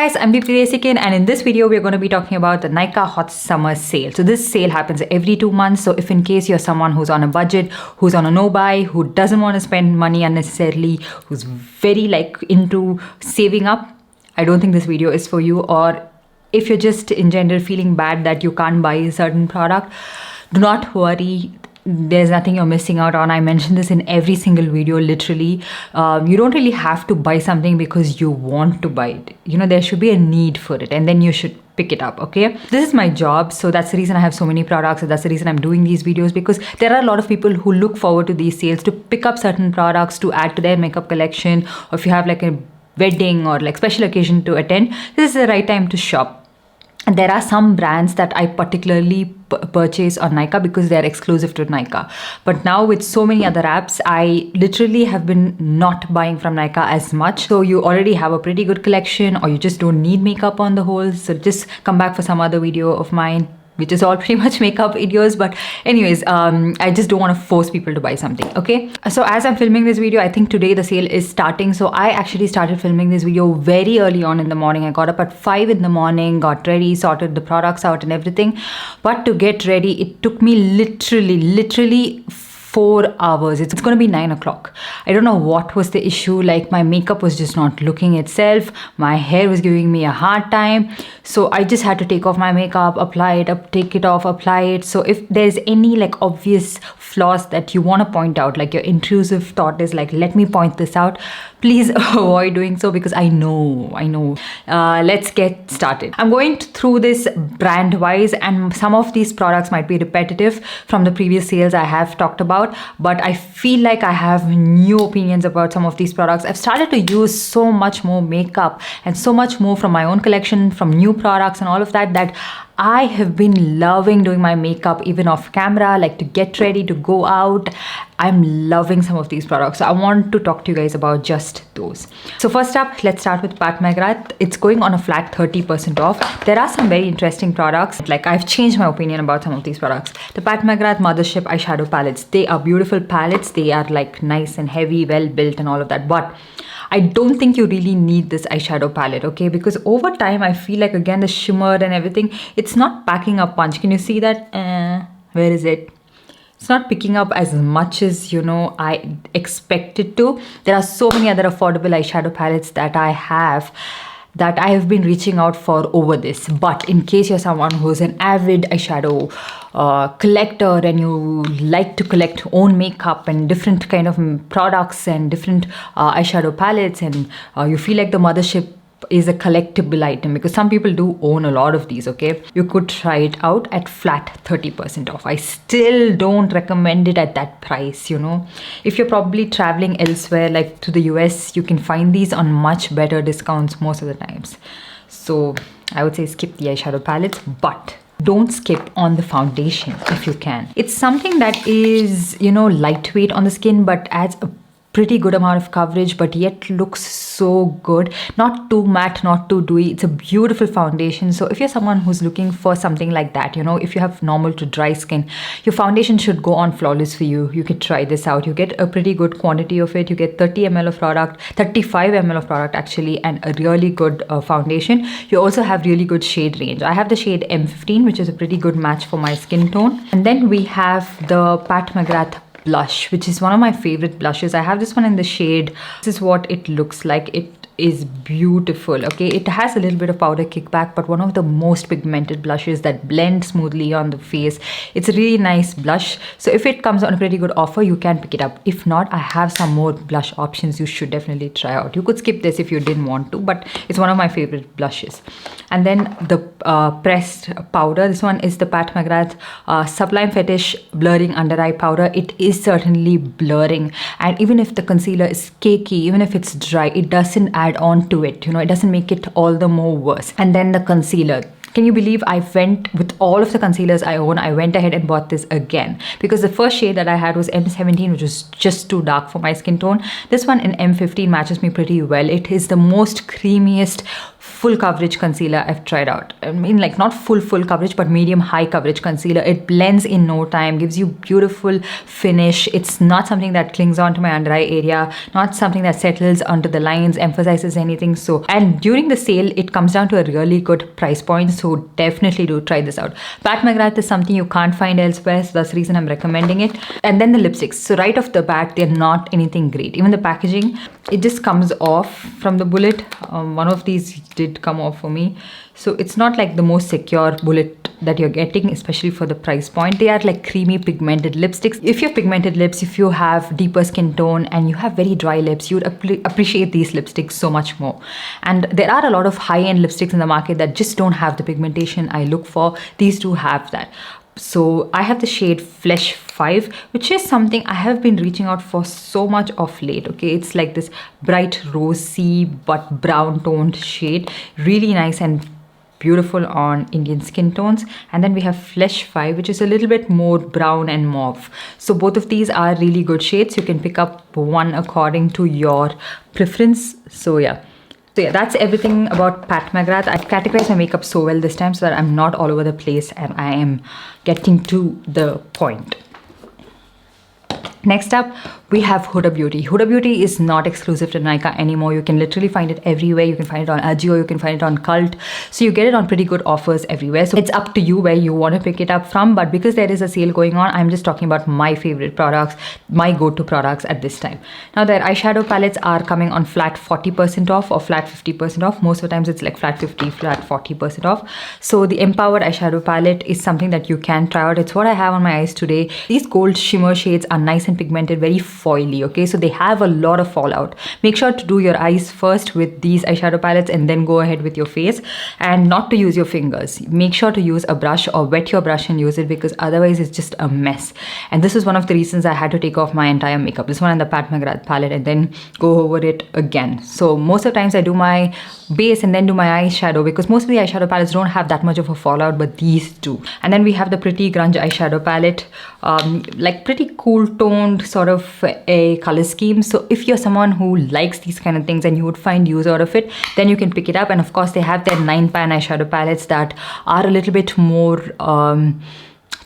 guys, I'm Deepthi and in this video we're going to be talking about the Nykaa Hot Summer Sale. So this sale happens every 2 months. So if in case you're someone who's on a budget, who's on a no-buy, who doesn't want to spend money unnecessarily, who's very into saving up, I don't think this video is for you. Or if you're just in general feeling bad that you can't buy a certain product, do not worry. There's nothing you're missing out on. I mentioned this in every single video, literally. You don't really have to buy something because you want to buy it. There should be a need for it and then you should pick it up, okay? This is my job, so that's the reason I have so many products. So that's the reason I'm doing these videos, because there are a lot of people who look forward to these sales to pick up certain products to add to their makeup collection, or if you have a wedding or special occasion to attend, this is the right time to shop. And there are some brands that I particularly purchase on Nykaa because they're exclusive to Nykaa. But now with so many other apps, I literally have been not buying from Nykaa as much. So you already have a pretty good collection, or you just don't need makeup on the whole. So just come back for some other video of mine, which is all pretty much makeup videos. But anyways, I just don't want to force people to buy something, okay? So as I'm filming this video, I think today the sale is starting. So I actually started filming this video very early on in the morning. I got up at 5 in the morning, got ready, sorted the products out and everything. But to get ready, it took me literally 4 hours. It's going to be 9 o'clock. I don't know what was the issue. My makeup was just not looking itself. My hair was giving me a hard time. So I just had to take off my makeup, apply it, take it off, apply it. So if there's any obvious flaws that you want to point out, your intrusive thought is let me point this out, please avoid doing so, because I know. Let's get started. I'm going through this brand wise, and some of these products might be repetitive from the previous sales I have talked about, but I feel like I have new opinions about some of these products. I've started to use so much more makeup and so much more from my own collection, from new products and all of that, that I have been loving doing my makeup even off camera, to get ready to go out. I'm loving some of these products. So I want to talk to you guys about just those. So first up, let's start with McGRATH. It's going on a flat 30% off. There are some very interesting products. I've changed my opinion about some of these products. The McGRATH Mothership eyeshadow palettes. They are beautiful palettes. They are nice and heavy, well built and all of that. But I don't think you really need this eyeshadow palette, okay? Because over time, I feel again, the shimmer and everything, it's not packing a punch. Can you see that? Where is it? It's not picking up as much as, I expected to. There are so many other affordable eyeshadow palettes that I have been reaching out for over this. But in case you're someone who's an avid eyeshadow collector and you like to collect own makeup and different kind of products and different eyeshadow palettes, and you feel the Mothership is a collectible item, because some people do own a lot of these, okay? You could try it out at flat 30% off. I still don't recommend it at that price, If you're probably traveling elsewhere, to the US, you can find these on much better discounts most of the times. So I would say skip the eyeshadow palettes, but don't skip on the foundation if you can. It's something that is, lightweight on the skin, but adds a pretty good amount of coverage, but yet looks so good. Not too matte, not too dewy. It's a beautiful foundation. So if you're someone who's looking for something like that, if you have normal to dry skin, your foundation should go on flawless for you. You could try this out. You get a pretty good quantity of it. You get 30 ml of product, 35 ml of product actually, and a really good foundation. You also have really good shade range. I have the shade M15, which is a pretty good match for my skin tone. And then we have the McGRATH blush, which is one of my favorite blushes. I have this one in the shade. This is what it looks like. It is beautiful, okay? It has a little bit of powder kickback, but one of the most pigmented blushes that blend smoothly on the face. It's a really nice blush. So if it comes on a pretty good offer, you can pick it up. If not, I have some more blush options you should definitely try out. You could skip this if you didn't want to, but it's one of my favorite blushes. And then the pressed powder. This one is the McGRATH Sublime Fetish Blurring Under Eye Powder. It is certainly blurring, and even if the concealer is cakey, even if it's dry, it doesn't add on to it. It doesn't make it all the more worse. And then the concealer. Can you believe I went with all of the concealers I own, I went ahead and bought this again, because the first shade that I had was M17, which was just too dark for my skin tone. This one in M15 matches me pretty well. It is the most creamiest full coverage concealer I've tried out. I mean, like not full coverage, but medium high coverage concealer. It blends in no time, gives you beautiful finish. It's not something that clings onto my under eye area, not something that settles onto the lines, emphasizes anything. So, and during the sale, it comes down to a really good price point. So definitely do try this out. Pat McGrath is something you can't find elsewhere, so that's the reason I'm recommending it. And then the lipsticks. So right off the bat, they're not anything great. Even the packaging, it just comes off from the bullet. One of these did come off for me. So it's not like the most secure bullet that you're getting, especially for the price point. They are like creamy pigmented lipsticks. If you have pigmented lips, if you have deeper skin tone and you have very dry lips, you'd appreciate these lipsticks so much more. And there are a lot of high-end lipsticks in the market that just don't have the pigmentation I look for. These do have that. So I have the shade Flesh 5, which is something I have been reaching out for so much of late. Okay, it's like this bright rosy but brown toned shade, really nice and beautiful on Indian skin tones. And then we have Flesh 5, which is a little bit more brown and mauve. So both of these are really good shades. You can pick up one according to your preference. So yeah, that's everything about Pat McGrath. I've categorized my makeup so well this time so that I'm not all over the place and I am getting to the point. Next up, we have Huda Beauty. Huda Beauty is not exclusive to Nykaa anymore. You can literally find it everywhere. You can find it on Ajio, you can find it on Cult. So you get it on pretty good offers everywhere. So it's up to you where you want to pick it up from. But because there is a sale going on, I'm just talking about my favorite products, my go-to products at this time. Now their eyeshadow palettes are coming on flat 40% off or flat 50% off. Most of the times it's like flat 50, flat 40% off. So the Empowered eyeshadow palette is something that you can try out. It's what I have on my eyes today. These gold shimmer shades are nice and pigmented, very foily. Okay, so they have a lot of fallout. Make sure to do your eyes first with these eyeshadow palettes and then go ahead with your face, and not to use your fingers. Make sure to use a brush or wet your brush and use it, because otherwise it's just a mess. And this is one of the reasons I had to take off my entire makeup, this one and the Pat McGrath palette, and then go over it again. So most of the times I do my base and then do my eyeshadow, because most of the eyeshadow palettes don't have that much of a fallout, but these do. And then we have the Pretty Grunge eyeshadow palette, like pretty cool toned sort of a color scheme. So if you're someone who likes these kind of things and you would find use out of it, then you can pick it up. And of course they have their 9-pan eyeshadow palettes that are a little bit more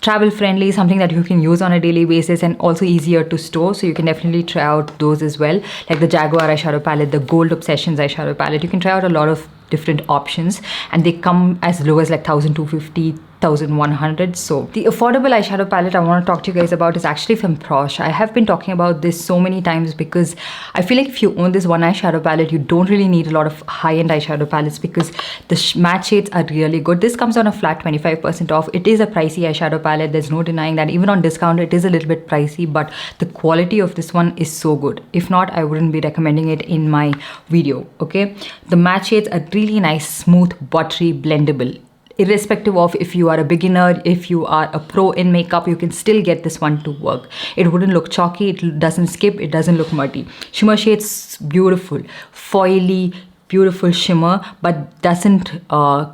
travel friendly, something that you can use on a daily basis and also easier to store. So you can definitely try out those as well, like the Jaguar eyeshadow palette, the Gold Obsessions eyeshadow palette. You can try out a lot of different options, and they come as low as like 1,250, 1,100. So the affordable eyeshadow palette I want to talk to you guys about is actually from Prosh. I have been talking about this so many times because I feel like if you own this one eyeshadow palette, you don't really need a lot of high-end eyeshadow palettes, because the matte shades are really good. This comes on a flat 25% off. It is a pricey eyeshadow palette, there's no denying that. Even on discount it is a little bit pricey, but the quality of this one is so good. If not, I wouldn't be recommending it in my video. Okay, the matte shades are really nice, smooth, buttery, blendable. Irrespective of if you are a beginner, if you are a pro in makeup, you can still get this one to work. It wouldn't look chalky, it doesn't skip, it doesn't look muddy. Shimmer shades, beautiful, foily, beautiful shimmer, but doesn't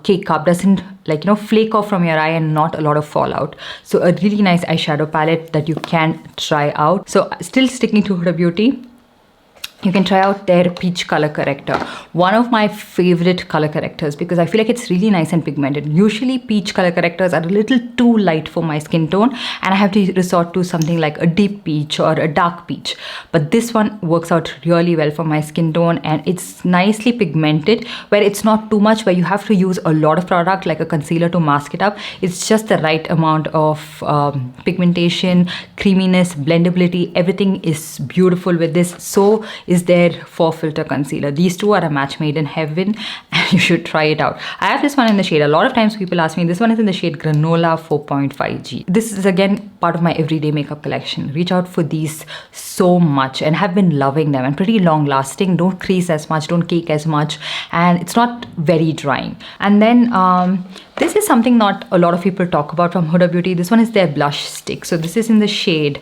cake up, doesn't flake off from your eye, and not a lot of fallout. So a really nice eyeshadow palette that you can try out. So still sticking to Huda Beauty, you can try out their Peach Color Corrector. One of my favorite color correctors, because I feel like it's really nice and pigmented. Usually Peach Color Correctors are a little too light for my skin tone, and I have to resort to something like a deep peach or a dark peach. But this one works out really well for my skin tone, and it's nicely pigmented, where it's not too much where you have to use a lot of product like a concealer to mask it up. It's just the right amount of pigmentation, creaminess, blendability. Everything is beautiful with this. So is their Faux Filter Concealer. These two are a match made in heaven, and you should try it out. I have this one in the shade, a lot of times people ask me, this one is in the shade Granola 4.5G. This is again part of my everyday makeup collection. Reach out for these so much and have been loving them, and pretty long lasting, don't crease as much, don't cake as much, and it's not very drying. And then this is something not a lot of people talk about from Huda Beauty. This one is their blush stick. So this is in the shade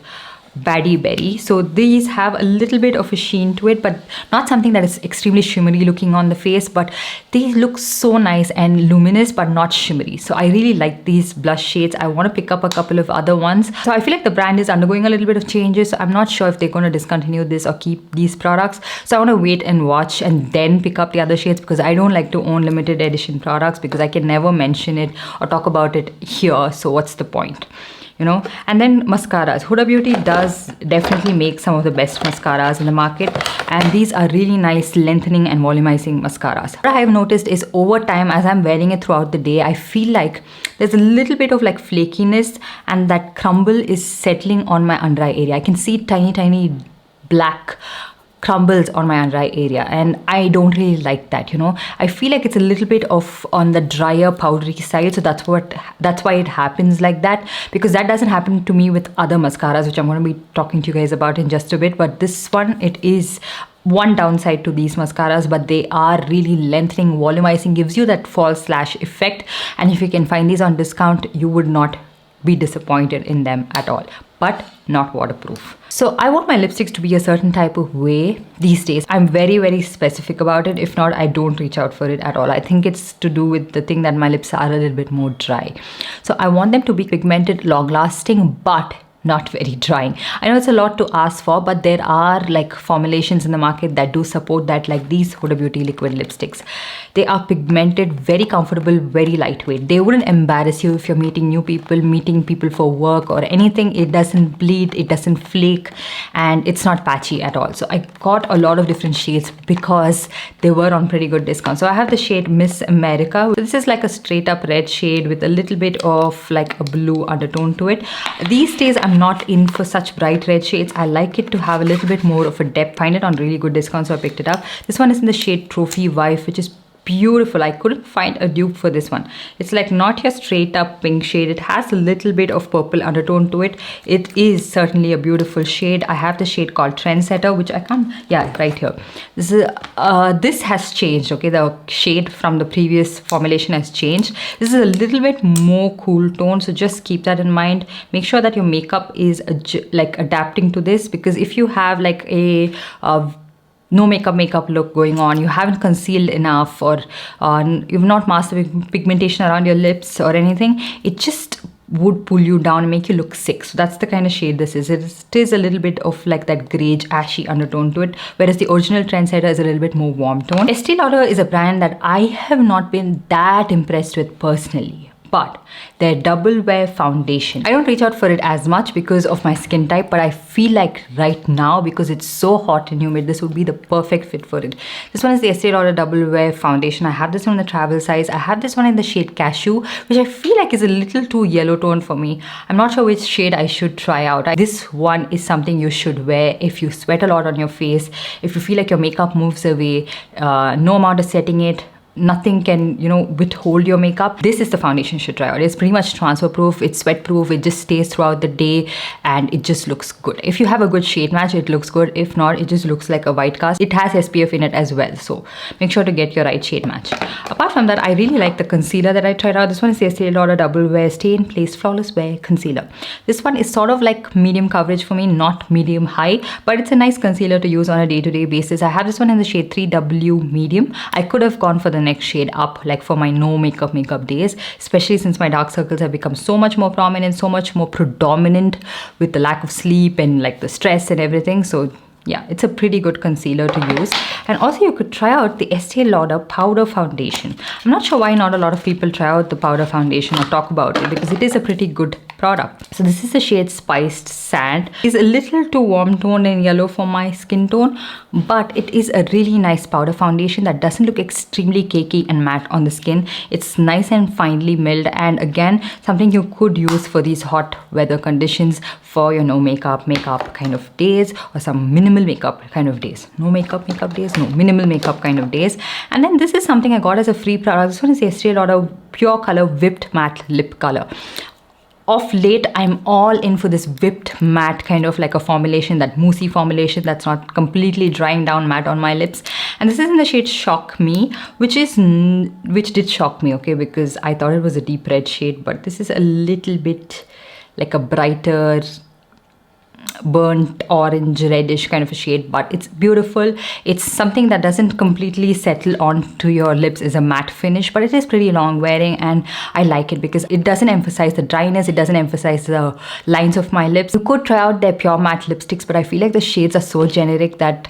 Baddie Berry. So these have a little bit of a sheen to it, but not something that is extremely shimmery looking on the face, but they look so nice and luminous but not shimmery. So I really like these blush shades. I want to pick up a couple of other ones. So I feel like the brand is undergoing a little bit of changes, so I'm not sure if they're going to discontinue this or keep these products. So I want to wait and watch and then pick up the other shades, because I don't like to own limited edition products because I can never mention it or talk about it here. So what's the point? You know. And then mascaras. Huda Beauty does definitely make some of the best mascaras in the market, and these are really nice lengthening and volumizing mascaras. What I have noticed is over time, as I'm wearing it throughout the day, I feel like there's a little bit of like flakiness, and that crumble is settling on my under eye area. I can see tiny black crumbles on my under eye area, and I don't really like that, you know. I feel like it's a little bit of on the drier powdery side, so that's why it happens like that, because that doesn't happen to me with other mascaras, which I'm going to be talking to you guys about in just a bit. But this one, it is one downside to these mascaras, but they are really lengthening, volumizing, gives you that false lash effect, and if you can find these on discount, you would not be disappointed in them at all. But not waterproof. So I want my lipsticks to be a certain type of way these days. I'm very specific about it. If not, I don't reach out for it at all. I think it's to do with the thing that my lips are a little bit more dry. So I want them to be pigmented, long lasting, but not very drying. I know it's a lot to ask for, but there are like formulations in the market that do support that, like these Huda Beauty liquid lipsticks. They are pigmented, very comfortable, very lightweight. They wouldn't embarrass you if you're meeting new people, meeting people for work or anything. It doesn't bleed, it doesn't flake, and it's not patchy at all. So I got a lot of different shades because they were on pretty good discount. So I have the shade Miss America. This is like a straight up red shade with a little bit of like a blue undertone to it. These days I'm not in for such bright red shades. I like it to have a little bit more of a depth. Find it on really good discount, so I picked it up. This one is in the shade Trophy Wife, which is beautiful. I couldn't find a dupe for this one. It's like not your straight up pink shade. It has a little bit of purple undertone to it. It is certainly a beautiful shade. I have the shade called Trendsetter, which I can't, yeah, right here. This has changed, okay? The shade from the previous formulation has changed. This is a little bit more cool tone, so just keep that in mind. Make sure that your makeup is like adapting to this, because if you have like a no makeup look going on, you haven't concealed enough, or you've not mastered pigmentation around your lips or anything, it just would pull you down and make you look sick. So that's the kind of shade this is. It is a little bit of like that greyish ashy undertone to it, whereas the original Trendsetter is a little bit more warm tone. Estee Lauder is a brand that I have not been that impressed with personally, but their double wear foundation, I don't reach out for it as much because of my skin type, but I feel like right now, because it's so hot and humid, this would be the perfect fit for it. This one is the Estee Lauder double wear foundation. I have this one in the travel size. I have this one in the shade Cashew, which I feel like is a little too yellow tone for me. I'm not sure which shade I should try out. This one is something you should wear if you sweat a lot on your face, if you feel like your makeup moves away, no amount of setting it, nothing can, you know, withhold your makeup. This is the foundation you should try out. It's pretty much transfer proof, it's sweat proof, it just stays throughout the day, and it just looks good. If you have a good shade match, it looks good. If not, it just looks like a white cast. It has SPF in it as well, so make sure to get your right shade match. Apart from that, I really like the concealer that I tried out. This one is the Estee Lauder Double Wear Stay in Place Flawless Wear Concealer. This one is sort of like medium coverage for me, not medium high, but it's a nice concealer to use on a day-to-day basis. I have this one in the shade 3W Medium. I could have gone for the next shade up, like for my no makeup days, especially since my dark circles have become so much more prominent, so much more predominant with the lack of sleep and like the stress and everything. So yeah, it's a pretty good concealer to use. And also you could try out the Estee Lauder Powder Foundation. I'm not sure why not a lot of people try out the powder foundation or talk about it, because it is a pretty good product. So this is the shade Spiced Sand. It's a little too warm toned and yellow for my skin tone, but it is a really nice powder foundation that doesn't look extremely cakey and matte on the skin. It's nice and finely milled, and again, something you could use for these hot weather conditions, for your no makeup kind of days, or some minimal makeup kind of days. No makeup days, no, minimal makeup kind of days. And then this is something I got as a free product. This one is the Estee Lauder Pure Color Whipped Matte Lip Color. Of late, I'm all in for this whipped matte kind of like a formulation, that moussey formulation that's not completely drying down matte on my lips. And this is in the shade Shock Me, which did shock me, okay, because I thought it was a deep red shade, but this is a little bit like a brighter, burnt orange reddish kind of a shade, but it's beautiful. It's something that doesn't completely settle onto your lips as a matte finish, but it is pretty long wearing, and I like it because it doesn't emphasize the dryness, it doesn't emphasize the lines of my lips. You could try out their pure matte lipsticks, but I feel like the shades are so generic that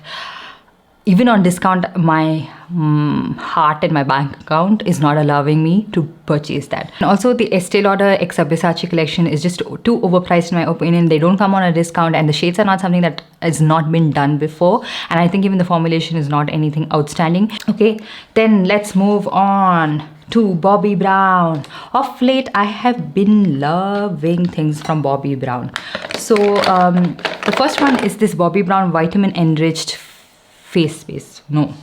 even on discount, my heart and my bank account is not allowing me to purchase that. And also the Estee Lauder X Versace collection is just too overpriced in my opinion. They don't come on a discount, and the shades are not something that has not been done before, and I think even the formulation is not anything outstanding. Okay, then let's move on to Bobbi Brown. Of late, I have been loving things from Bobbi Brown. So the first one is this Bobbi Brown vitamin enriched face base. No.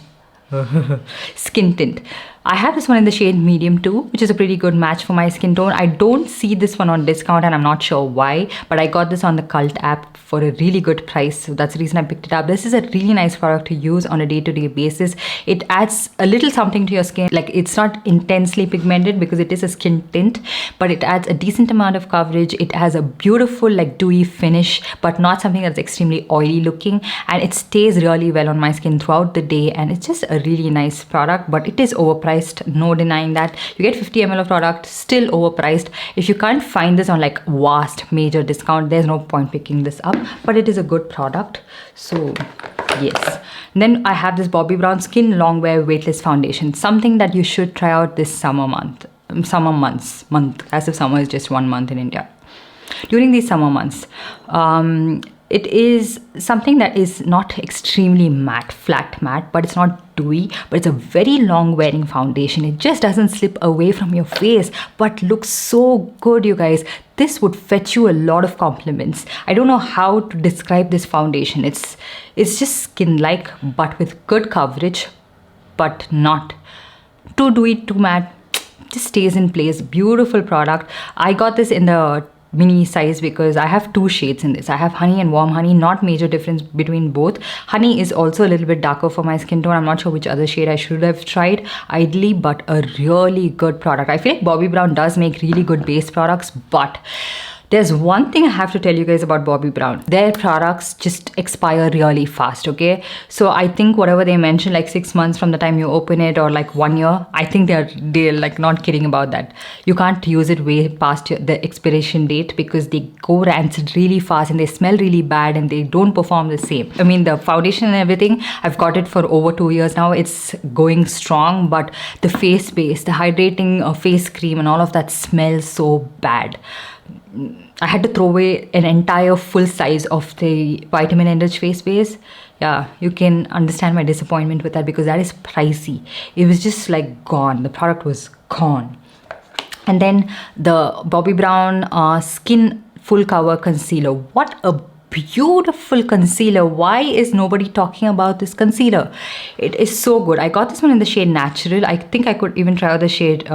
Skin tint. I have this one in the shade medium too, which is a pretty good match for my skin tone. I don't see this one on discount, and I'm not sure why, but I got this on the Cult app for a really good price, so that's the reason I picked it up. This is a really nice product to use on a day-to-day basis. It adds a little something to your skin. Like, it's not intensely pigmented because it is a skin tint, but it adds a decent amount of coverage. It has a beautiful like dewy finish, but not something that's extremely oily looking, and it stays really well on my skin throughout the day, and it's just a really nice product, but it is overpriced. No denying that. You get 50 ml of product, still overpriced. If you can't find this on like vast major discount, there's no point picking this up, but it is a good product. So yes. And then I have this Bobbi Brown Skin Longwear Weightless Foundation, something that you should try out this summer month, as if summer is just 1 month in India. During these summer months, it is something that is not extremely matte, flat matte, but it's not dewy, but it's a very long wearing foundation. It just doesn't slip away from your face, but looks so good, you guys. This would fetch you a lot of compliments. I don't know how to describe this foundation. It's just skin-like, but with good coverage, but not too dewy, too matte. Just stays in place. Beautiful product. I got this in the mini size because I have 2 shades in this. I have honey and warm honey, not major difference between both. Honey is also a little bit darker for my skin tone. I'm not sure which other shade I should have tried ideally, but a really good product. I feel like Bobbi Brown does make really good base products, but there's one thing I have to tell you guys about Bobbi Brown. Their products just expire really fast, okay? So I think whatever they mention, like 6 months from the time you open it, or like 1 year, I think they're like not kidding about that. You can't use it way past the expiration date because they go rancid really fast and they smell really bad and they don't perform the same. I mean, the foundation and everything, I've got it for over 2 years now. It's going strong, but the face base, the hydrating face cream and all of that smells so bad. I had to throw away an entire full size of the vitamin enriched face base. Yeah, you can understand my disappointment with that because that is pricey. It was just like gone. The product was gone. And then the Bobbi Brown Skin Full Cover Concealer. What a beautiful concealer. Why is nobody talking about this concealer? It is so good. I got this one in the shade Natural. I think I could even try out the shade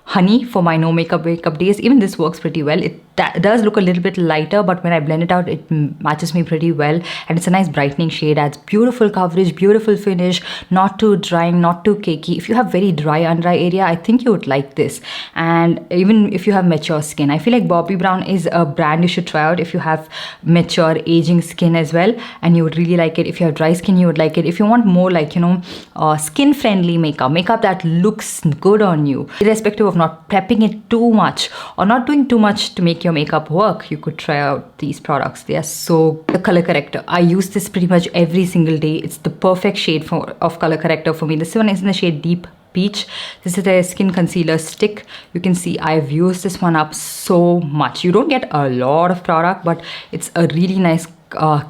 Honey for my no makeup days. Even this works pretty well. It does look a little bit lighter, but when I blend it out, it matches me pretty well, and it's a nice brightening shade. Adds beautiful coverage, beautiful finish, not too drying, not too cakey. If you have very dry under eye area, I think you would like this. And even if you have mature skin, I feel like Bobbi Brown is a brand you should try out if you have mature aging skin as well, and you would really like it. If you have dry skin, you would like it. If you want more like, skin friendly makeup that looks good on you, irrespective of not prepping it too much or not doing too much to make your makeup work, you could try out these products. They are so... The color corrector, I use this pretty much every single day. It's the perfect shade of color corrector for me. This one is in the shade Deep Peach. This is a skin concealer stick. You can see I've used this one up so much. You don't get a lot of product, but it's a really nice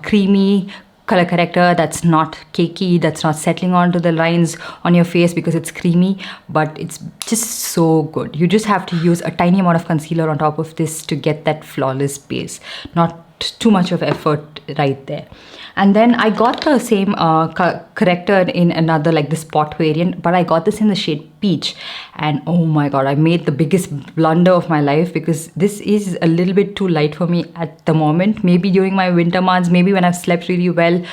creamy color corrector that's not cakey, that's not settling onto the lines on your face because it's creamy, but it's just so good. You just have to use a tiny amount of concealer on top of this to get that flawless base. Not too much of effort right there. And then I got the same corrector in another, like the spot variant, but I got this in the shade peach. And oh my god, I made the biggest blunder of my life because this is a little bit too light for me at the moment. Maybe during my winter months, maybe when I've slept really well,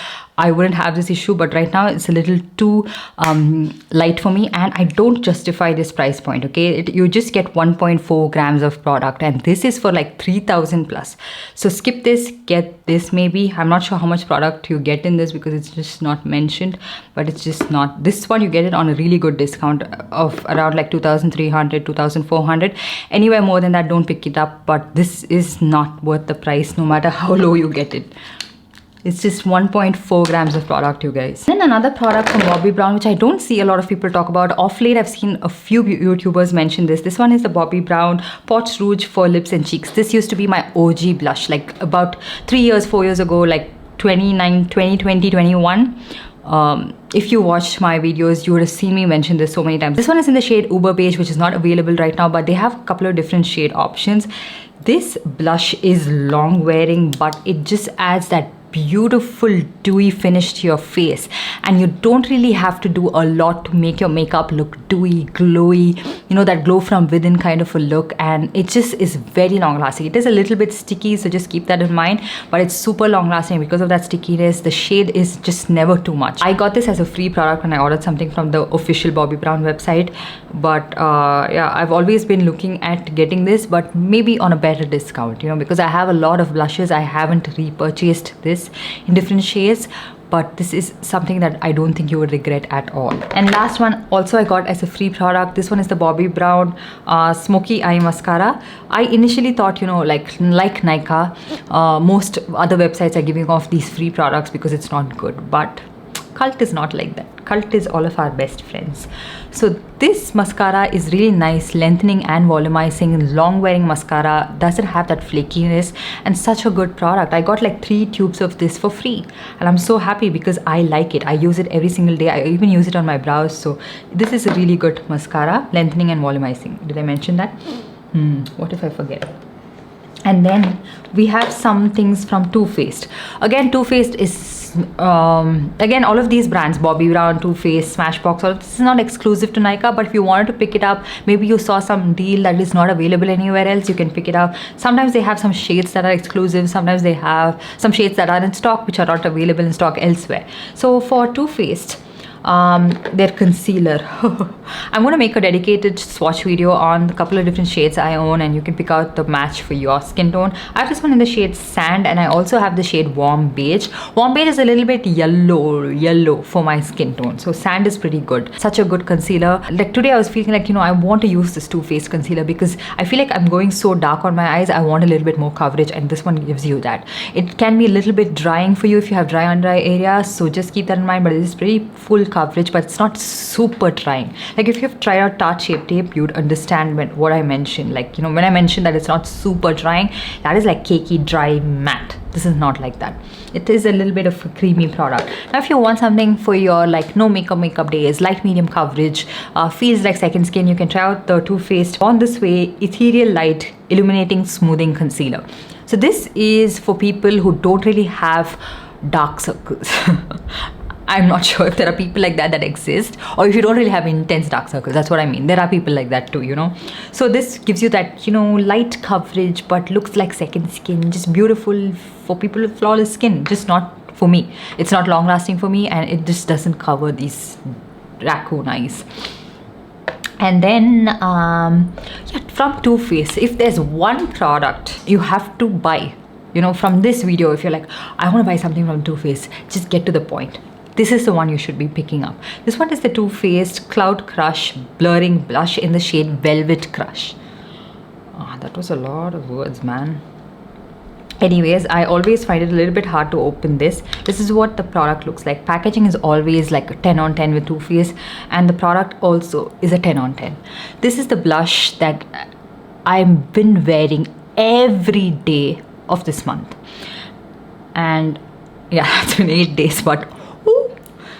I wouldn't have this issue, but right now it's a little too light for me, and I don't justify this price point, okay? You just get 1.4 grams of product, and this is for like 3,000 plus. So skip this, get this maybe. I'm not sure how much product you get in this because it's just not mentioned, but it's just not. This one you get it on a really good discount of around like 2,300, 2,400. Anywhere more than that, don't pick it up, but this is not worth the price no matter how low you get it. It's just 1.4 grams of product, you guys. Then another product from Bobbi Brown, which I don't see a lot of people talk about. Off late, I've seen a few YouTubers mention this. This one is the Bobbi Brown Pots Rouge for lips and cheeks. This used to be my OG blush, like about 3 years, 4 years ago, like 2020, 21. If you watched my videos, you would have seen me mention this so many times. This one is in the shade Uber Beige, which is not available right now, but they have a couple of different shade options. This blush is long wearing, but it just adds that beautiful dewy finish to your face, and you don't really have to do a lot to make your makeup look dewy, glowy, you know, that glow from within kind of a look, and it just is very long lasting. It is a little bit sticky, so just keep that in mind, but it's super long lasting because of that stickiness. The shade is just never too much. I got this as a free product when I ordered something from the official Bobbi Brown website, but yeah, I've always been looking at getting this, but maybe on a better discount, you know, because I have a lot of blushes. I haven't repurchased this in different shades, but this is something that I don't think you would regret at all. And last one also I got as a free product. This one is the Bobbi Brown Smoky Eye Mascara. I initially thought, you know, like Nykaa, most other websites are giving off these free products because it's not good, but Cult is not like that. Cult is all of our best friends. So this mascara is really nice, lengthening and volumizing, long wearing mascara, doesn't have that flakiness, and such a good product. I got like 3 tubes of this for free, and I'm so happy because I like it. I use it every single day. I even use it on my brows. So this is a really good mascara, lengthening and volumizing. Did I mention that? What if I forget? And then we have some things from Too Faced. Again, Too Faced is again, all of these brands, Bobbi Brown, Too Faced, Smashbox, all this is not exclusive to Nykaa, but if you wanted to pick it up, maybe you saw some deal that is not available anywhere else, you can pick it up. Sometimes they have some shades that are exclusive, sometimes they have some shades that are in stock which are not available in stock elsewhere. So for Too Faced, their concealer, I'm going to make a dedicated swatch video on a couple of different shades I own, and you can pick out the match for your skin tone. I have this one in the shade Sand, and I also have the shade Warm Beige. Warm Beige is a little bit yellow for my skin tone, so Sand is pretty good. Such a good concealer. Like today I was feeling like, you know, I want to use this Too Faced concealer because I feel like I'm going so dark on my eyes. I want a little bit more coverage, and this one gives you that. It can be a little bit drying for you if you have dry under eye areas, so just keep that in mind, but it is pretty full coverage, but it's not super trying. Like if you've tried out Tarte Shape Tape, you'd understand what I mentioned. Like, you know, when I mentioned that it's not super drying, that is like cakey, dry, matte. This is not like that. It is a little bit of a creamy product. Now if you want something for your like no makeup days, light medium coverage, feels like second skin, you can try out the Too Faced On This Way Ethereal Light Illuminating Smoothing Concealer. So this is for people who don't really have dark circles. I'm not sure if there are people like that exist, or if you don't really have intense dark circles. That's what I mean. There are people like that too, you know. So this gives you that, you know, light coverage, but looks like second skin. Just beautiful for people with flawless skin. Just not for me. It's not long lasting for me, and it just doesn't cover these raccoon eyes. And then yeah, from Too Faced, if there's one product you have to buy, you know, from this video, if you're like, I want to buy something from Too Faced, just get to the point. This is the one you should be picking up. This one is the Too Faced Cloud Crush Blurring Blush in the shade Velvet Crush. That was a lot of words, man. Anyways, I always find it a little bit hard to open this. This is what the product looks like. Packaging is always like a 10 on 10 with Too Faced, and the product also is a 10 on 10. This is the blush that I've been wearing every day of this month. And yeah, it's been 8 days, but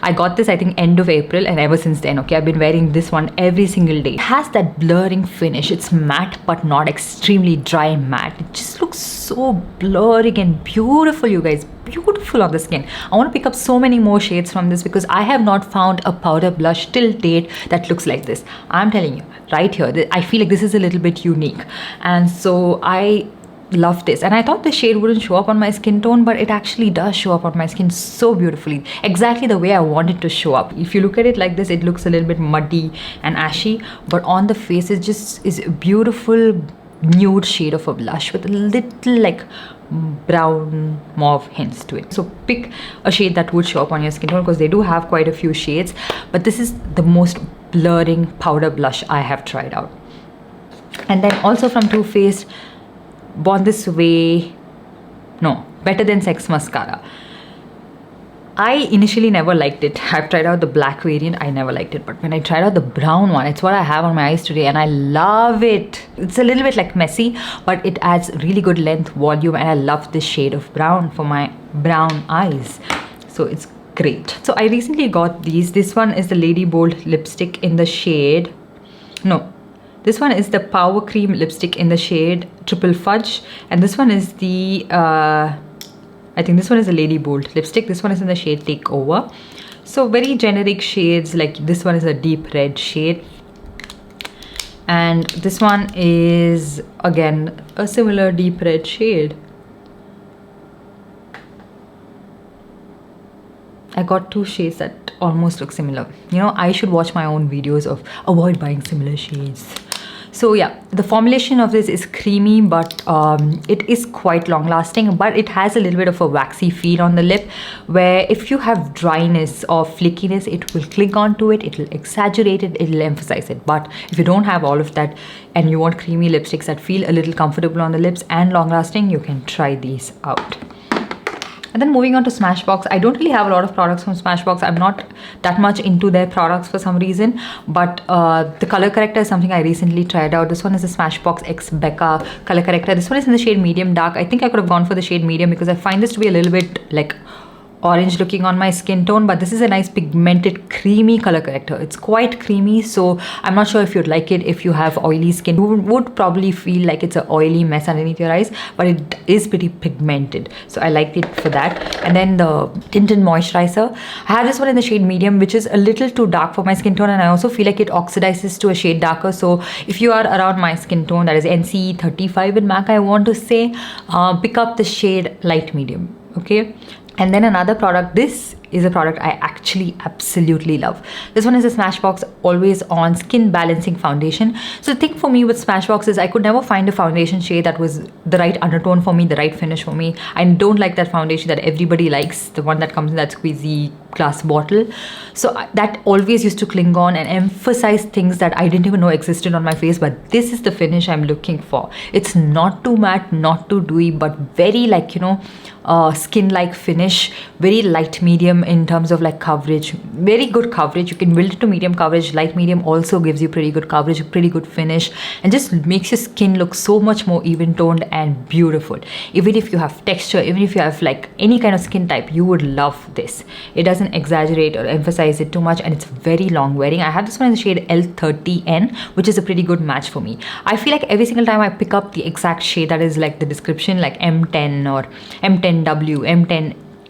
I got this I think end of April, and ever since then, okay, I've been wearing this one every single day. It has that blurring finish. It's matte but not extremely dry matte. It just looks so blurring and beautiful, you guys. Beautiful on the skin. I want to pick up so many more shades from this because I have not found a powder blush till date that looks like this. I'm telling you right here, I feel like this is a little bit unique, and so I love this. And I thought the shade wouldn't show up on my skin tone, but it actually does show up on my skin so beautifully, exactly the way I want it to show up. If you look at it like this, it looks a little bit muddy and ashy, but on the face it just is a beautiful nude shade of a blush with a little like brown mauve hints to it. So pick a shade that would show up on your skin tone, because they do have quite a few shades, but this is the most blurring powder blush I have tried out. And then also from Too Faced, Born This Way, no, Better Than Sex mascara. I initially never liked it. I've tried out the black variant, I never liked it, but when I tried out the brown one, it's what I have on my eyes today, and I love it. It's a little bit like messy, but it adds really good length, volume, and I love this shade of brown for my brown eyes. So it's great. So I recently got these. This one is the Lady Bold lipstick in the shade, no, this one is the Power Cream lipstick in the shade Triple Fudge, and this one is the I think this one is a Lady Bold lipstick. This one is in the shade Takeover. So very generic shades. Like this one is a deep red shade, and this one is again a similar deep red shade. I got two shades that almost look similar. You know, I should watch my own videos of avoid buying similar shades. So yeah, the formulation of this is creamy, but it is quite long lasting, but it has a little bit of a waxy feel on the lip, where if you have dryness or flakiness, it will cling on to it, it will exaggerate it, it will emphasize it. But if you don't have all of that and you want creamy lipsticks that feel a little comfortable on the lips and long lasting, you can try these out. And then moving on to Smashbox, I don't really have a lot of products from Smashbox. I'm not that much into their products for some reason, but the color corrector is something I recently tried out. This one is the Smashbox X Becca color corrector. This one is in the shade medium dark. I think I could have gone for the shade medium because I find this to be a little bit like orange looking on my skin tone, but this is a nice pigmented creamy color corrector. It's quite creamy, so I'm not sure if you'd like it if you have oily skin. You would probably feel like it's an oily mess underneath your eyes, but it is pretty pigmented, so I liked it for that. And then the tinted moisturizer, I have this one in the shade medium, which is a little too dark for my skin tone, and I also feel like it oxidizes to a shade darker. So if you are around my skin tone, that is NC 35 in MAC, I want to say, pick up the shade light medium, okay? And then another product, this is a product I actually absolutely love. This one is a Smashbox Always On Skin Balancing Foundation. So the thing for me with Smashbox is I could never find a foundation shade that was the right undertone for me, the right finish for me. I don't like that foundation that everybody likes, the one that comes in that squeezy glass bottle. So that always used to cling on and emphasize things that I didn't even know existed on my face, but this is the finish I'm looking for. It's not too matte, not too dewy, but very like, you know, skin-like finish, very light medium in terms of like coverage, very good coverage. You can build it to medium coverage. Light medium also gives you pretty good coverage, pretty good finish, and just makes your skin look so much more even toned and beautiful. Even if you have texture, even if you have like any kind of skin type, you would love this. It doesn't exaggerate or emphasize it too much, and it's very long wearing. I have this one in the shade L30N, which is a pretty good match for me. I feel like every single time I pick up the exact shade that is like the description, like M10 or M10W,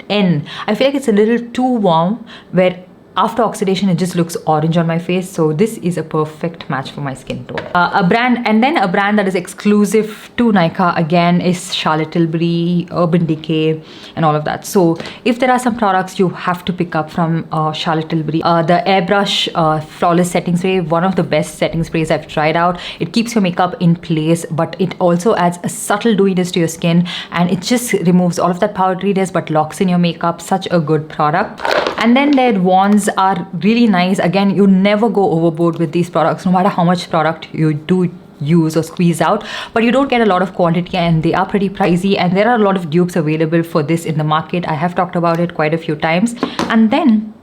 M10N, I feel like it's a little too warm, where after oxidation it just looks orange on my face. So this is a perfect match for my skin tone. A brand that is exclusive to Nykaa again is Charlotte Tilbury, Urban Decay, and all of that. So if there are some products you have to pick up from Charlotte Tilbury, the Airbrush Flawless Setting Spray, one of the best setting sprays I've tried out. It keeps your makeup in place, but it also adds a subtle dewiness to your skin, and it just removes all of that powderiness but locks in your makeup. Such a good product. And then their wands are really nice. Again, you never go overboard with these products, no matter how much product you do use or squeeze out, but you don't get a lot of quantity, and they are pretty pricey, and there are a lot of dupes available for this in the market. I have talked about it quite a few times. And then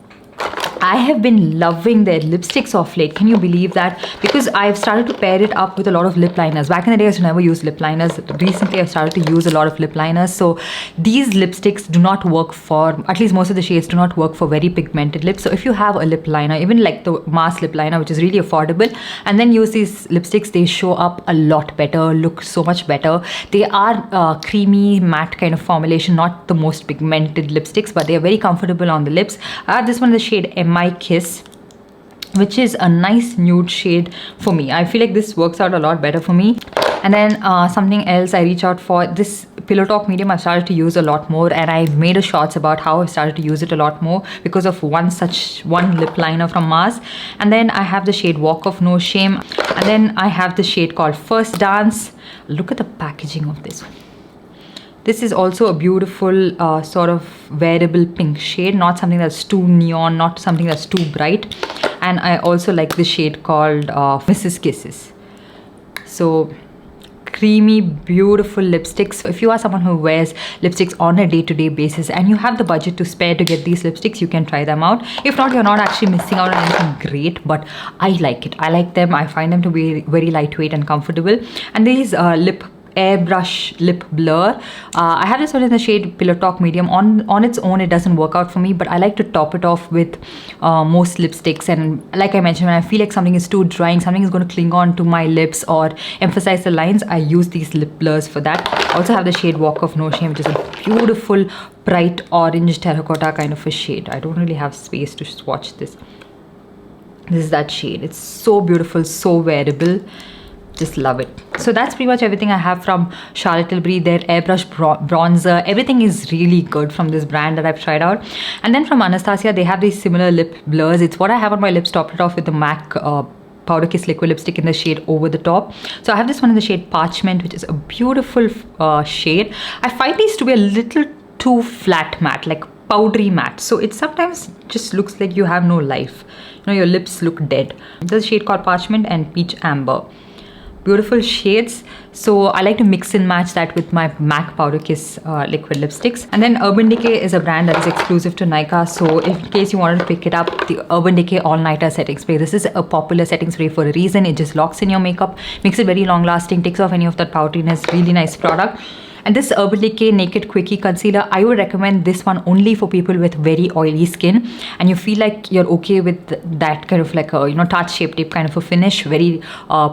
I have been loving their lipsticks of late. Can you believe that? Because I've started to pair it up with a lot of lip liners. Back in the day, I used to never use lip liners. Recently, I've started to use a lot of lip liners. So these lipsticks do not work for, at least most of the shades do not work for very pigmented lips. So if you have a lip liner, even like the mask lip liner, which is really affordable, and then use these lipsticks, they show up a lot better, look so much better. They are creamy, matte kind of formulation, not the most pigmented lipsticks, but they are very comfortable on the lips. I have this one in the shade My Kiss, which is a nice nude shade for me. I feel like this works out a lot better for me. And then something else I reach out for, this Pillow Talk medium I've started to use a lot more, and I made a shorts about how I started to use it a lot more because of one lip liner from Mars. And then I have the shade Walk of No Shame, and then I have the shade called First Dance. Look at the packaging of this one. This is also a beautiful sort of wearable pink shade, not something that's too neon, not something that's too bright. And I also like the shade called Mrs. Kisses. So creamy, beautiful lipsticks. If you are someone who wears lipsticks on a day-to-day basis and you have the budget to spare to get these lipsticks, you can try them out. If not, you're not actually missing out on anything great, but I like it. I like them. I find them to be very lightweight and comfortable. And these airbrush lip blur, I have this one in the shade Pillow Talk medium. On its own, it doesn't work out for me, but I like to top it off with most lipsticks. And like I mentioned, when I feel like something is too drying, something is going to cling on to my lips or emphasize the lines, I use these lip blurs for that. I also have the shade Walk of No Shame, which is a beautiful bright orange terracotta kind of a shade. I don't really have space to swatch this. This is that shade. It's so beautiful, so wearable. Just love it. So that's pretty much everything I have from Charlotte Tilbury. Their airbrush bronzer, everything is really good from this brand that I've tried out. And then from Anastasia, they have these similar lip blurs. It's what I have on my lips, topped it off with the MAC Powder Kiss liquid lipstick in the shade Over the Top. So I have this one in the shade Parchment, which is a beautiful shade. I find these to be a little too flat matte, like powdery matte. So it sometimes just looks like you have no life. You know, your lips look dead. There's a shade called Parchment and Peach Amber. Beautiful shades. So I like to mix and match that with my MAC Powder Kiss liquid lipsticks. And then Urban Decay is a brand that is exclusive to Nykaa. So in case you wanted to pick it up, the Urban Decay All Nighter Setting Spray. This is a popular setting spray for a reason. It just locks in your makeup, makes it very long lasting, takes off any of that powderiness. Really nice product. And this Urban Decay Naked Quickie Concealer, I would recommend this one only for people with very oily skin and you feel like you're okay with that kind of like a, you know, Tarte Shape Tape kind of a finish, very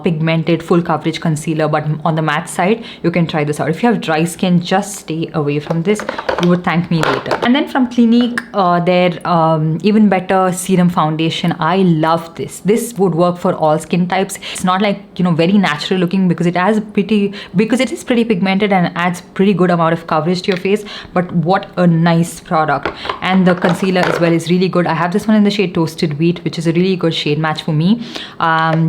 pigmented, full coverage concealer, but on the matte side, you can try this out. If you have dry skin, just stay away from this. You would thank me later. And then from Clinique, their Even Better Serum Foundation, I love this. This would work for all skin types. It's not like, you know, very natural looking because it is pretty pigmented and adds pretty good amount of coverage to your face, but what a nice product. And the concealer as well is really good. I have this one in the shade Toasted Wheat, which is a really good shade match for me.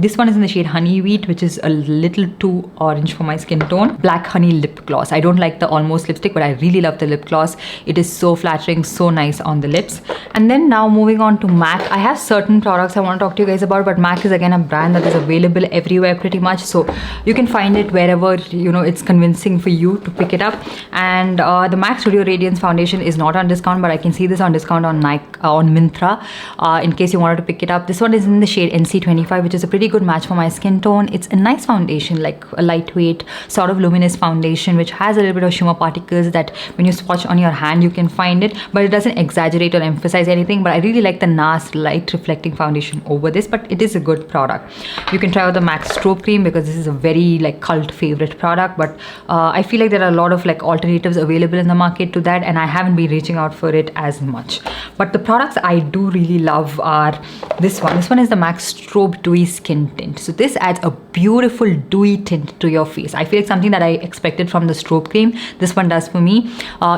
This one is in the shade Honey Wheat, which is a little too orange for my skin tone. Black Honey Lip Gloss. I don't like the Almost lipstick, but I really love the lip gloss. It is so flattering, so nice on the lips. And then now moving on to MAC. I have certain products I want to talk to you guys about, but MAC is again a brand that is available everywhere pretty much, so you can find it wherever, you know, it's convincing for you to pick it up. And the MAC Studio Radiance Foundation is not on discount, but I can see this on discount on on Myntra in case you wanted to pick it up. This one is in the shade NC25, which is a pretty good match for my skin tone. It's a nice foundation, like a lightweight sort of luminous foundation, which has a little bit of shimmer particles that when you swatch on your hand you can find it, but it doesn't exaggerate or emphasize anything. But I really like the NARS light reflecting foundation over this, but it is a good product. You can try out the MAC Strobe Cream because this is a very like cult favorite product, but I feel like there are a lot of like alternatives available in the market to that, and I haven't been reaching out for it as much. But the products I do really love are this one. This one is the MAC Strobe Dewy Skin Tint. So this adds a beautiful dewy tint to your face. I feel like something that I expected from the Strobe Cream, this one does for me.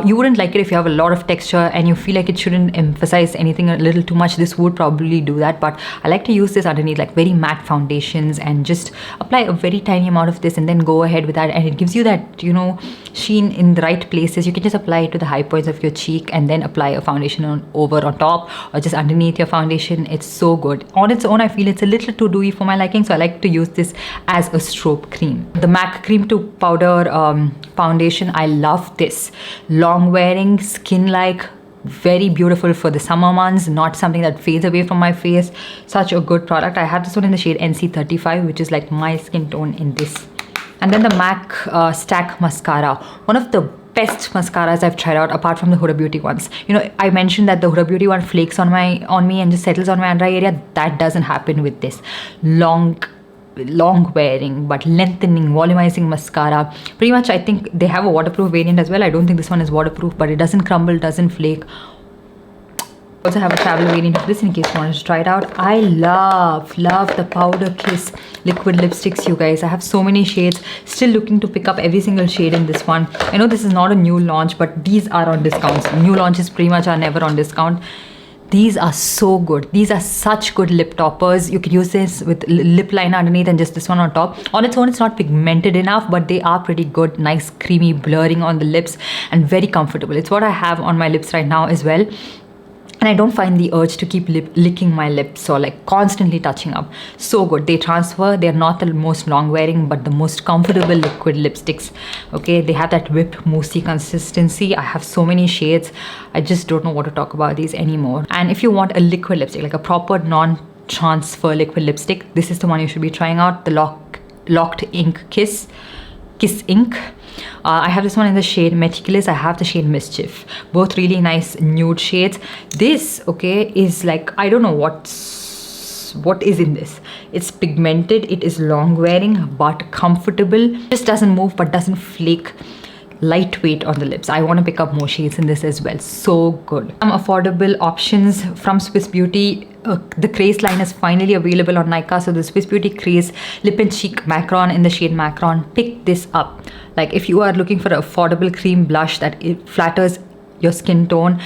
You wouldn't like it if you have a lot of texture and you feel like it shouldn't emphasize anything a little too much. This would probably do that, but I like to use this underneath like very matte foundations and just apply a very tiny amount of this and then go ahead with that, and it gives you that, you know, sheen in the right places. You can just apply it to the high points of your cheek and then apply a foundation over on top or just underneath your foundation. It's so good. On its own, I feel it's a little too dewy for my liking, so I like to use this as a strobe cream. The MAC Cream to Powder foundation, I love this. Long wearing, skin like, very beautiful for the summer months, not something that fades away from my face. Such a good product. I have this one in the shade NC35, which is like my skin tone in this. And then the MAC Stack Mascara, one of the best mascaras I've tried out apart from the Huda Beauty ones. You know, I mentioned that the Huda Beauty one flakes on me and just settles on my under eye area. That doesn't happen with this. Long wearing but lengthening volumizing mascara. Pretty much I think they have a waterproof variant as well. I don't think this one is waterproof, but it doesn't crumble, doesn't flake. Also have a travel variant of this in case you wanted to try it out. I love the Powder Kiss liquid lipsticks, you guys. I have so many shades, still looking to pick up every single shade in this one. I know this is not a new launch, but these are on discounts. New launches pretty much are never on discount. These are so good. These are such good lip toppers. You could use this with lip liner underneath and just this one on top. On its own, it's not pigmented enough, but they are pretty good. Nice creamy blurring on the lips and very comfortable. It's what I have on my lips right now as well. And I don't find the urge to keep licking my lips or like constantly touching up. So good. They transfer. They're not the most long wearing, but the most comfortable liquid lipsticks. Okay, they have that whipped moussey consistency. I have so many shades. I just don't know what to talk about these anymore. And if you want a liquid lipstick, like a proper non-transfer liquid lipstick, this is the one you should be trying out. The Locked Ink Kiss Ink. I have this one in the shade Meticulous. I have the shade Mischief. Both really nice nude shades. This, okay, is like, I don't know what is in this. It's pigmented. It is long wearing but comfortable. Just doesn't move but doesn't flake. Lightweight on the lips. I want to pick up more shades in this as well. So good. Some affordable options from Swiss Beauty. The Craze line is finally available on Nykaa. So the Swiss Beauty Craze Lip and Cheek Macron in the shade Macron. Pick this up. Like if you are looking for an affordable cream blush that it flatters your skin tone,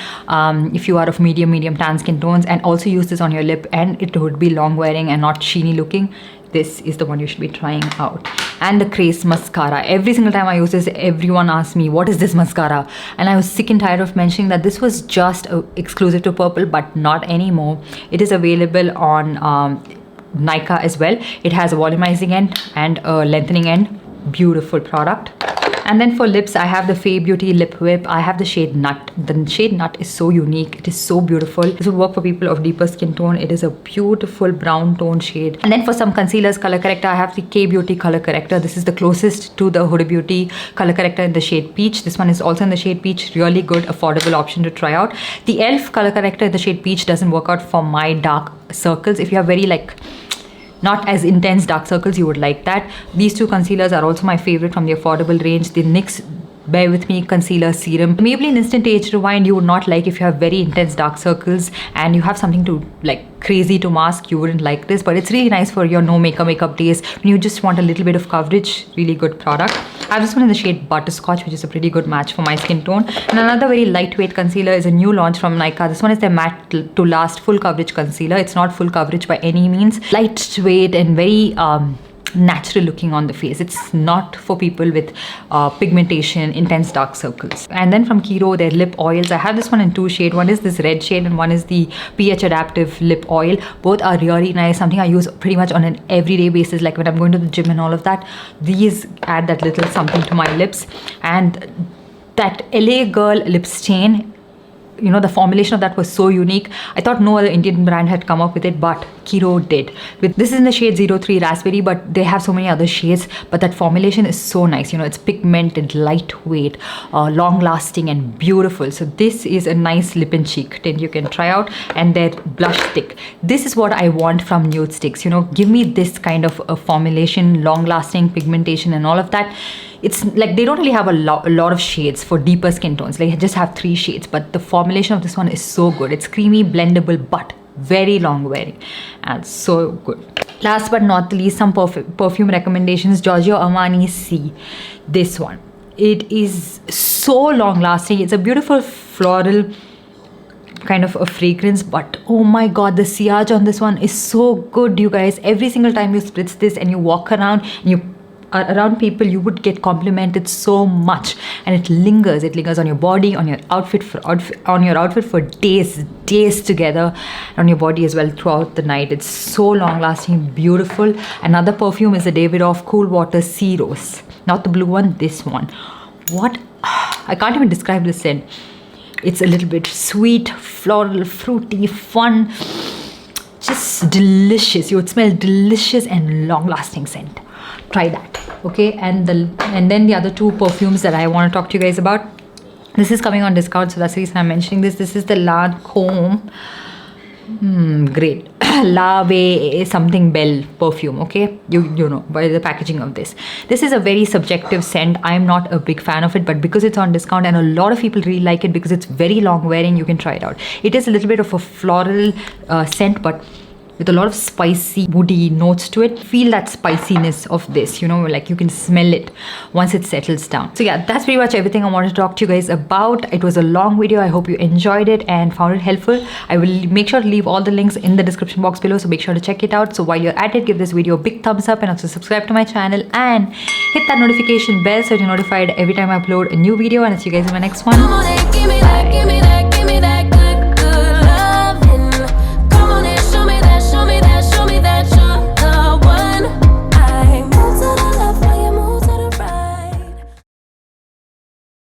if you are of medium tan skin tones, and also use this on your lip and it would be long wearing and not sheeny looking, this is the one you should be trying out. And the Craze mascara. Every single time I use this, everyone asks me, what is this mascara? And I was sick and tired of mentioning that this was just exclusive to Purple, but not anymore. It is available on Nykaa as well. It has a volumizing end and a lengthening end. Beautiful product. And then for lips, I have the Faux Beauty Lip Whip. I have the shade Nut. The shade Nut is so unique. It is so beautiful. This will work for people of deeper skin tone. It is a beautiful brown tone shade. And then for some concealers, color corrector, I have the K Beauty color corrector. This is the closest to the Huda Beauty color corrector in the shade Peach. This one is also in the shade Peach. Really good, affordable option to try out. The e.l.f. color corrector in the shade Peach doesn't work out for my dark circles. If you have very like not as intense dark circles, you would like that. These two concealers are also my favorite from the affordable range. The NYX Bear With Me Concealer Serum. Maybelline Instant Age Rewind you would not like if you have very intense dark circles and you have something to like crazy to mask. You wouldn't like this, but it's really nice for your no makeup days when you just want a little bit of coverage. Really good product. I have this one in the shade Butterscotch, which is a pretty good match for my skin tone. And another very lightweight concealer is a new launch from Nykaa. This one is their Matte to Last Full Coverage Concealer. It's not full coverage by any means. Lightweight and very natural looking on the face. It's not for people with pigmentation, intense dark circles. And then from Kiro, their lip oils. I have this one in two shades. One is this red shade and one is the pH adaptive lip oil. Both are really nice. Something I use pretty much on an everyday basis, like when I'm going to the gym and all of that. These add that little something to my lips. And that LA Girl lip stain, you know, the formulation of that was so unique. I thought no other Indian brand had come up with it, but Kiro did. This is in the shade 03 Raspberry, but they have so many other shades. But that formulation is so nice. You know, it's pigmented, lightweight, long-lasting, and beautiful. So this is a nice lip and cheek tint you can try out. And their blush stick. This is what I want from nude sticks. You know, give me this kind of a formulation, long-lasting pigmentation, and all of that. It's like they don't really have a lot of shades for deeper skin tones. They just have 3 shades, but the formulation of this one is so good. It's creamy, blendable, but very long wearing and so good. Last but not least, some perfume recommendations. Giorgio Armani C. This one. It is so long lasting. It's a beautiful floral kind of a fragrance, but oh my god, the sillage on this one is so good, you guys. Every single time you spritz this and you walk around and you around people, you would get complimented so much, and it lingers on your body, on your outfit for days together, on your body as well throughout the night. It's so long lasting, beautiful. Another perfume is the Davidoff Cool Water Sea Rose, not the blue one, this one. What I can't even describe this scent. It's a little bit sweet, floral, fruity, fun, just delicious. You would smell delicious and long-lasting scent. Try that, okay? And then the other two perfumes that I want to talk to you guys about. This is coming on discount, so that's the reason I'm mentioning this. This is the Lancôme. Great. Lave something Belle perfume, okay? You know by the packaging of this. This is a very subjective scent. I'm not a big fan of it, but because it's on discount and a lot of people really like it because it's very long wearing, you can try it out. It is a little bit of a floral scent, but with a lot of spicy, woody notes to it. Feel that spiciness of this, you know, like you can smell it once it settles down. So yeah, that's pretty much everything I wanted to talk to you guys about. It was a long video. I hope you enjoyed it and found it helpful. I will make sure to leave all the links in the description box below, so make sure to check it out. So while you're at it, give this video a big thumbs up and also subscribe to my channel and hit that notification bell so you're notified every time I upload a new video. And I'll see you guys in my next one. Bye.